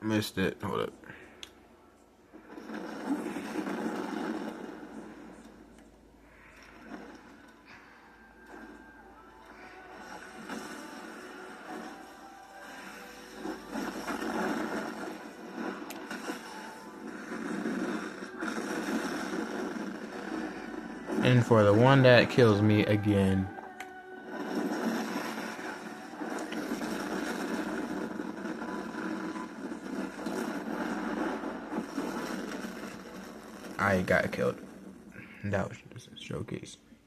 Missed it. Hold up. And for the one that kills me again. I got killed. That was just a showcase.